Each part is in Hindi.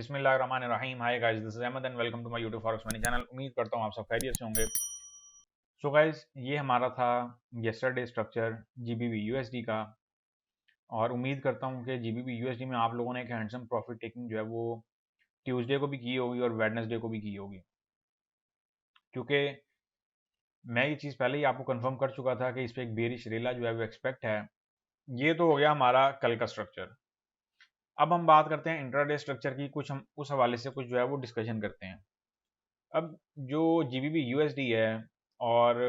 बिस्मिल्लाहिर्रहमानिर्रहीम। Hi guys, this is Ahmed and welcome to my YouTube forex money channel. उम्मीद करता हूँ आप सब खैरियत से होंगे। सो गाइस, ये हमारा था यस्टरडे स्ट्रक्चर जीबीबी यूएसडी का, और उम्मीद करता हूँ कि जीबीबी यूएसडी में आप लोगों ने एक हैंडसम प्रॉफिट टेकिंग जो है वो ट्यूसडे को भी की होगी और वेडनेसडे को भी की होगी, क्योंकि मैं ये चीज़ पहले ही आपको कंफर्म कर चुका था कि इस पर एक बेरिश रेला जो है वो एक्सपेक्ट है। ये तो हो गया हमारा कल का स्ट्रक्चर। अब हम बात करते हैं इंट्राडे स्ट्रक्चर की, कुछ हम उस हवाले से कुछ जो है वो डिस्कशन करते हैं। अब जो जीबीबी यूएसडी है, और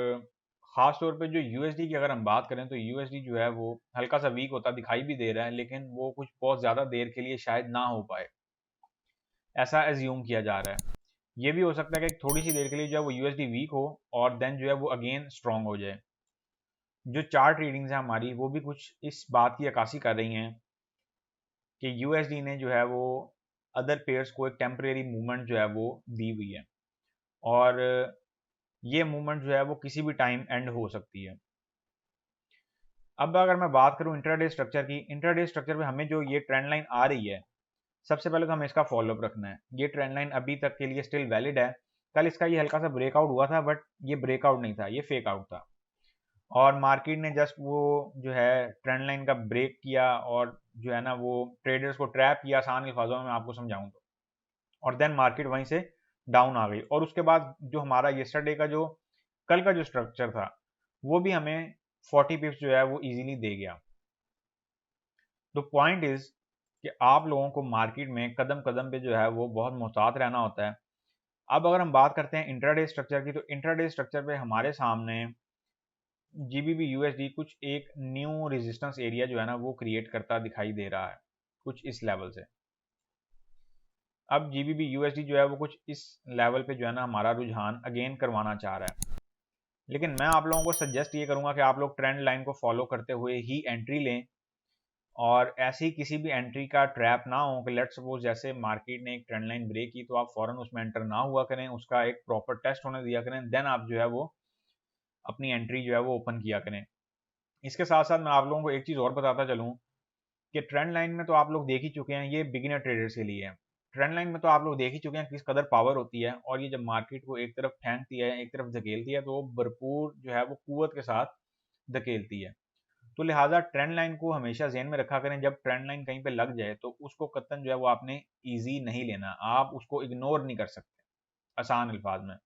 ख़ास तौर पे जो यूएसडी की अगर हम बात करें तो यूएसडी जो है वो हल्का सा वीक होता दिखाई भी दे रहा है, लेकिन वो कुछ बहुत ज़्यादा देर के लिए शायद ना हो पाए, ऐसा एज्यूम किया जा रहा है। ये भी हो सकता है कि थोड़ी सी देर के लिए जो है वो यूएसडी वीक हो और देन जो है वो अगेन स्ट्रांग हो जाए। जो चार्ट रीडिंग्स है हमारी, वो भी कुछ इस बात की अक्कासी कर रही हैं कि यूएसडी ने जो है वो अदर पेयर्स को एक टेम्परेरी मूवमेंट जो है वो दी हुई है, और ये मूवमेंट जो है वो किसी भी टाइम एंड हो सकती है। अब अगर मैं बात करूं इंट्राडे स्ट्रक्चर की, इंट्राडे स्ट्रक्चर पे हमें जो ये ट्रेंड लाइन आ रही है, सबसे पहले तो हमें इसका फॉलोअप रखना है। ये ट्रेंड लाइन अभी तक के लिए स्टिल वैलिड है। कल इसका ये हल्का सा ब्रेकआउट हुआ था, बट ये ब्रेकआउट नहीं था, ये फेक आउट था, और मार्केट ने जस्ट वो जो है ट्रेंड लाइन का ब्रेक किया और जो है ना वो ट्रेडर्स को ट्रैप किया, आसान अल्फाजों में मैं आपको समझाऊं तो, और देन मार्केट वहीं से डाउन आ गई। और उसके बाद जो हमारा येस्टरडे का जो कल का जो स्ट्रक्चर था, वो भी हमें 40 पिप्स जो है वो इजीली दे गया। तो पॉइंट इज कि आप लोगों को मार्केट में कदम कदम पे जो है वो बहुत मोहतात रहना होता है। अब अगर हम बात करते हैं इंट्राडे स्ट्रक्चर की, तो इंट्राडे स्ट्रक्चर पे हमारे सामने जीबीबी यूएसडी कुछ एक न्यू रेजिस्टेंस एरिया जो है ना वो क्रिएट करता दिखाई दे रहा है, कुछ इस लेवल से। अब जीबीबी यूएसडी जो है वो कुछ इस लेवल पे जो है ना हमारा रुझान अगेन करवाना चाह रहा है, लेकिन मैं आप लोगों को सजेस्ट ये करूंगा कि आप लोग ट्रेंड लाइन को फॉलो करते हुए ही एंट्री लें, और ऐसी किसी भी एंट्री का ट्रैप ना हो कि लेट्स सपोज जैसे मार्केट ने एक ट्रेंड लाइन ब्रेक की तो आप फॉरन उसमें एंटर ना हुआ करें, उसका एक प्रॉपर टेस्ट होने दिया करें, देन आप जो है वो अपनी एंट्री जो है वो ओपन किया करें। इसके साथ साथ मैं आप लोगों को एक चीज़ और बताता चलूँ कि ट्रेंड लाइन में तो आप लोग देख ही चुके हैं, ये बिगिनर ट्रेडर्स के लिए है। ट्रेंड लाइन में तो आप लोग देख ही चुके हैं किस कदर पावर होती है, और ये जब मार्केट को एक तरफ फेंकती है, एक तरफ धकेलती है, तो भरपूर जो है वो कुव्वत के साथ धकेलती है। तो लिहाजा ट्रेंड लाइन को हमेशा ज़हन में रखा करें, जब ट्रेंड लाइन कहीं पे लग जाए तो उसको कतन जो है वो आपने ईजी नहीं लेना, आप उसको इग्नोर नहीं कर सकते, आसान अल्फाज में।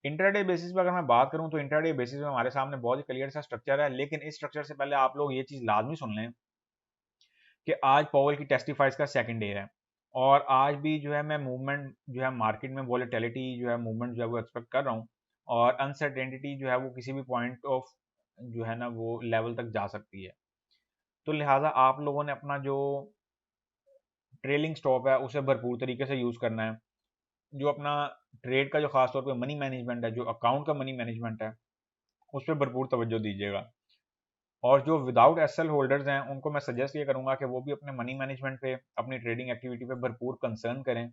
इंट्राडे बेसिस पे अगर मैं बात करूं तो इंट्राडे बेसिस पे हमारे सामने बहुत ही क्लियर सा स्ट्रक्चर है, लेकिन इस स्ट्रक्चर से पहले आप लोग ये चीज़ लाजमी सुन लें कि आज पॉवल की टेस्टिफाइज का सेकंड डे है, और आज भी जो है मैं मूवमेंट जो है मार्केट में वॉलेटिलिटी जो है मूवमेंट जो है वो एक्सपेक्ट कर रहा हूँ, और अनसर्टेनिटी जो है वो किसी भी पॉइंट ऑफ जो है ना वो लेवल तक जा सकती है। तो लिहाजा आप लोगों ने अपना जो ट्रेलिंग स्टॉप है उसे भरपूर तरीके से यूज़ करना है। जो अपना ट्रेड का जो खास तौर पे मनी मैनेजमेंट है, जो अकाउंट का मनी मैनेजमेंट है, उस पर भरपूर तवज्जो दीजिएगा। और जो विदाउट एसएल होल्डर्स हैं उनको मैं सजेस्ट ये करूंगा कि वो भी अपने मनी मैनेजमेंट पे, अपनी ट्रेडिंग एक्टिविटी पे भरपूर कंसर्न करें,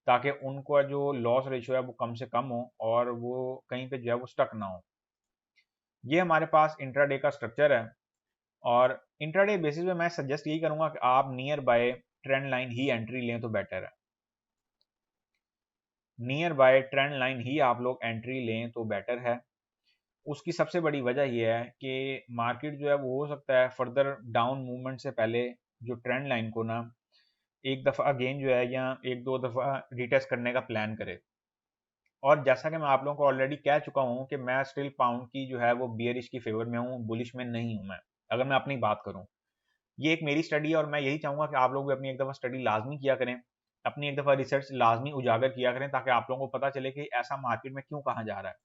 ताकि उनको जो लॉस रेशियो है वो कम से कम हो और वो कहीं पे जो है वो स्टक ना हो। ये हमारे पास इंट्राडे का स्ट्रक्चर है, और इंट्राडे बेसिस पे मैं सजेस्ट यही करूंगा कि आप near by trend line he entry लें तो बेटर है। नियर बाय ट्रेंड लाइन ही आप लोग एंट्री लें तो बेटर है। उसकी सबसे बड़ी वजह यह है कि मार्केट जो है वो हो सकता है फर्दर डाउन मूवमेंट से पहले जो ट्रेंड लाइन को ना एक दफ़ा अगेन जो है या एक दो दफ़ा रिटेस्ट करने का प्लान करे। और जैसा कि मैं आप लोगों को ऑलरेडी कह चुका हूँ कि मैं स्टिल पाउंड की जो है वो बियरिश की फेवर में हूँ, बुलिश में नहीं हूँ मैं, अगर मैं अपनी बात करूँ। ये एक मेरी स्टडी है, और मैं यही चाहूँगा कि आप लोग भी अपनी एक दफ़ा स्टडी लाजमी किया करें, अपनी एक दफ़ा रिसर्च लाजमी उजागर किया करें, ताकि आप लोगों को पता चले कि ऐसा मार्केट में क्यों कहा जा रहा है।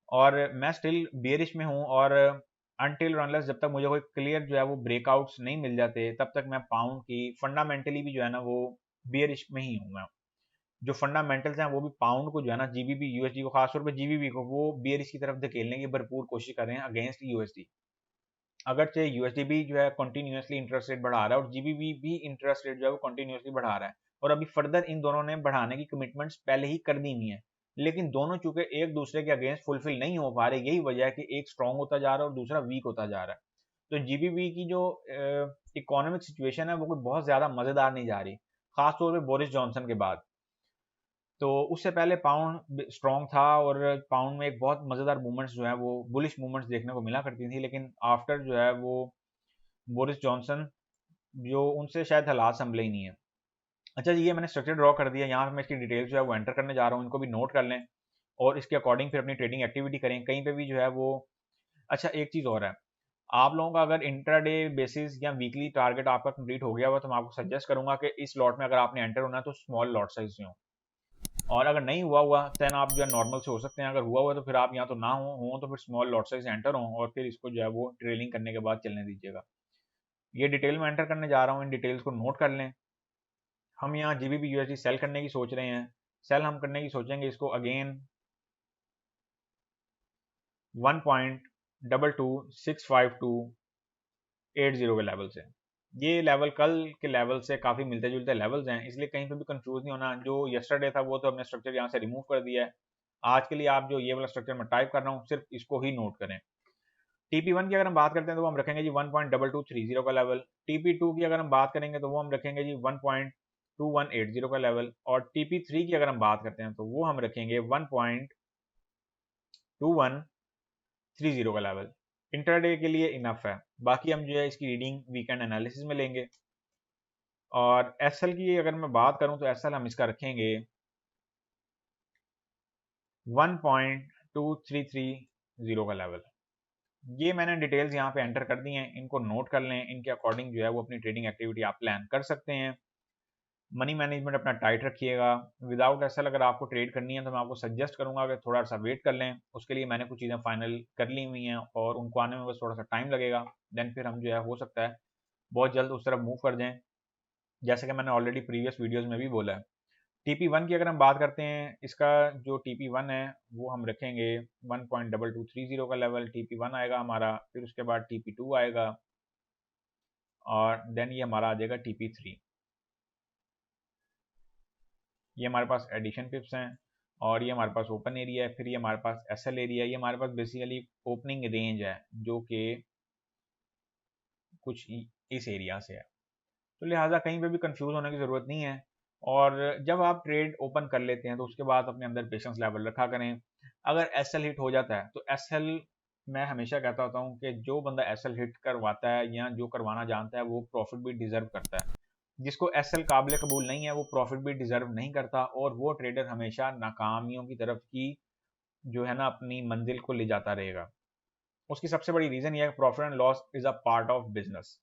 और मैं स्टिल बियरिश में हूँ, और अनटिल अनलेस जब तक मुझे कोई क्लियर जो है वो ब्रेकआउट्स नहीं मिल जाते, तब तक मैं पाउंड की फंडामेंटली भी जो है ना वो बियरिश में ही हूँ मैं। जो फंडामेंटल्स हैं वो भी पाउंड को जो है ना जीबीबी यूएसडी को, खासतौर पर जीबीबी को, वो बियरिश की तरफ धकेलने की भरपूर कोशिश कर रहे हैं अगेंस्ट यूएसडी। अगरचे यूएसडी भी जो है कंटिन्यूसली इंटरेस्ट रेट बढ़ा रहा है, और जीबीबी भी इंटरेस्ट रेट जो है वो कंटिन्यूसली बढ़ा रहा है, और अभी फर्दर इन दोनों ने बढ़ाने की कमिटमेंट्स पहले ही कर दी हुई है, लेकिन दोनों चूंकि एक दूसरे के अगेंस्ट फुलफिल नहीं हो पा रहे, यही वजह है कि एक स्ट्रांग होता जा रहा है और दूसरा वीक होता जा रहा है। तो जीबीबी की जो इकोनॉमिक सिचुएशन है वो कोई बहुत ज्यादा मजेदार नहीं जा रही, खासतौर पे बोरिस जॉनसन के बाद। तो उससे पहले पाउंड स्ट्रॉन्ग था और पाउंड में एक बहुत मज़ेदार मूवमेंट्स जो है वो बुलिश मूवमेंट्स देखने को मिला करती थी, लेकिन आफ्टर जो है वो बोरिस जॉनसन जो उनसे शायद हालात संभले ही नहीं है। अच्छा जी, ये मैंने स्ट्रक्चर ड्रॉ कर दिया, यहाँ पे मैं इसकी डिटेल्स जो है वो एंटर करने जा रहा हूँ, इनको भी नोट कर लें और इसके अकॉर्डिंग फिर अपनी ट्रेडिंग एक्टिविटी करें कहीं पे भी जो है वो। अच्छा, एक चीज़ और है, आप लोगों का अगर इंट्राडे बेसिस या वीकली टारगेट आपका कंप्लीट हो गया हुआ तो मैं आपको सजेस्ट करूंगा कि इस लॉट में अगर आपने एंटर होना है तो स्मॉल लॉट साइज से हो, और अगर नहीं हुआ हुआ देन आप जो है नॉर्मल से हो सकते हैं। अगर हुआ हुआ तो फिर आप यहाँ तो ना हो तो फिर स्मॉल लॉट साइज से एंटर हो और फिर इसको जो है वो ट्रेलिंग करने के बाद चलने दीजिएगा। ये डिटेल में एंटर करने जा रहा हूँ, इन डिटेल्स को नोट कर लें। हम यहाँ जीबीपी यूएसडी सेल करने की सोच रहे हैं, सेल हम करने की सोचेंगे इसको अगेन 1.2265280 के लेवल से। ये लेवल कल के लेवल से काफ़ी मिलते जुलते लेवल्स हैं, इसलिए कहीं पे भी कंफ्यूज नहीं होना। जो यस्टरडे था वो तो हमने स्ट्रक्चर यहाँ से रिमूव कर दिया है। आज के लिए आप जो ये वाला स्ट्रक्चर मैं टाइप कर रहा हूँ सिर्फ इसको ही नोट करें। TP1 की अगर हम बात करते हैं तो वो हम रखेंगे जी 1.2230 का लेवल। TP2 की अगर हम बात करेंगे तो वो हम रखेंगे जी 1.2180 का लेवल, और TP3 की अगर हम बात करते हैं तो वो हम रखेंगे 1.2130 का लेवल। इंटरडे के लिए इनफ है, बाकी हम जो है इसकी रीडिंग वीकेंड एनालिसिस में लेंगे। और एसएल की अगर मैं बात करूं तो एसएल हम इसका रखेंगे 1.2330 का लेवल। ये मैंने डिटेल्स यहाँ पे एंटर कर दी हैं, इनको नोट कर लें, इनके अकॉर्डिंग जो है वो अपनी ट्रेडिंग एक्टिविटी आप प्लान कर सकते हैं। मनी मैनेजमेंट अपना टाइट रखिएगा। विदाउट एसएल अगर आपको ट्रेड करनी है तो मैं आपको सजेस्ट करूंगा कि थोड़ा सा वेट कर लें, उसके लिए मैंने कुछ चीज़ें फाइनल कर ली हुई हैं और उनको आने में बस थोड़ा सा टाइम लगेगा। देन फिर हम जो है हो सकता है बहुत जल्द उस तरफ मूव कर जाएं, जैसे कि मैंने ऑलरेडी प्रीवियस वीडियोज़ में भी बोला है। TP1 की अगर हम बात करते हैं, इसका जो TP1 है वो हम रखेंगे 1.2230 का लेवल। TP1 आएगा हमारा, फिर उसके बाद TP2 आएगा और देन ये हमारा आ जाएगा TP3। ये हमारे पास एडिशन पिप्स हैं और ये हमारे पास ओपन एरिया है, फिर ये हमारे पास एसएल एरिया है। ये हमारे पास बेसिकली ओपनिंग रेंज है जो कि कुछ इस एरिया से है, तो लिहाजा कहीं पे भी कंफ्यूज होने की ज़रूरत नहीं है। और जब आप ट्रेड ओपन कर लेते हैं तो उसके बाद अपने अंदर पेशेंस लेवल रखा करें। अगर एसएल हिट हो जाता है तो एसएल, मैं हमेशा कहता होता हूँ कि जो बंदा एसएल हिट करवाता है या जो करवाना जानता है वो प्रॉफिट भी डिजर्व करता है। जिसको एसएल काबिल कबूल नहीं है वो प्रॉफिट भी डिजर्व नहीं करता, और वो ट्रेडर हमेशा नाकामियों की तरफ की जो है ना अपनी मंजिल को ले जाता रहेगा। उसकी सबसे बड़ी रीज़न ये है profit and loss is a part of business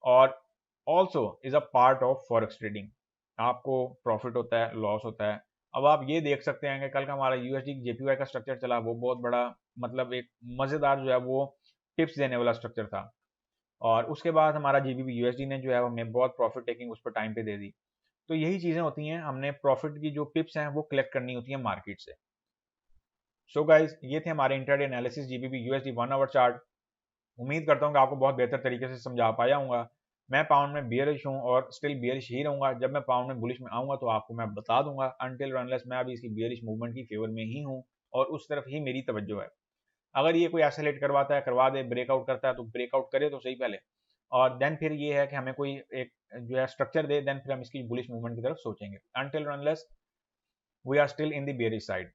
और also is a part of forex trading. आपको प्रॉफिट होता है, लॉस होता है। अब आप ये देख सकते हैं कि कल का हमारा यूएसडी जेपीवाई का स्ट्रक्चर चला, वो बहुत बड़ा मतलब एक मज़ेदार जो है वो टिप्स देने वाला स्ट्रक्चर था, और उसके बाद हमारा जीबीबी यूएसडी ने जो है हमें बहुत प्रॉफिट टेकिंग उस पर टाइम पे दे दी। तो यही चीज़ें होती हैं, हमने प्रॉफिट की जो टिप्स हैं वो कलेक्ट करनी होती है मार्केट से। सो गाइज, ये थे हमारे intraday analysis GBP USD 1 hour chart. उम्मीद करता हूँ कि आपको बहुत बेहतर तरीके से समझा पाया हूँ। मैं पाउंड में बियरिश हूँ और स्टिल बियरिश ही रहूँगा। जब मैं पाउंड में बुलिश में आऊँगा तो आपको मैं बता दूंगा। अनटिल अनलेस मैं अभी इसकी बियरिश मूवमेंट की फेवर में ही हूँ और उस तरफ ही मेरी तवज्जो है। अगर ये कोई एक्सेलेरेट करवाता है करवा दे, ब्रेकआउट करता है तो ब्रेकआउट करे तो सही पहले, और देन फिर ये है कि हमें कोई एक जो है स्ट्रक्चर दे, देन फिर हम इसकी बुलिश मूवमेंट की तरफ सोचेंगे। Until unless we are still in the bearish side.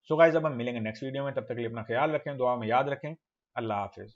So guys, अब हम मिलेंगे नेक्स्ट वीडियो में, तब तक के लिए अपना ख्याल रखें, दुआ में याद रखें। अल्लाह हाफिज।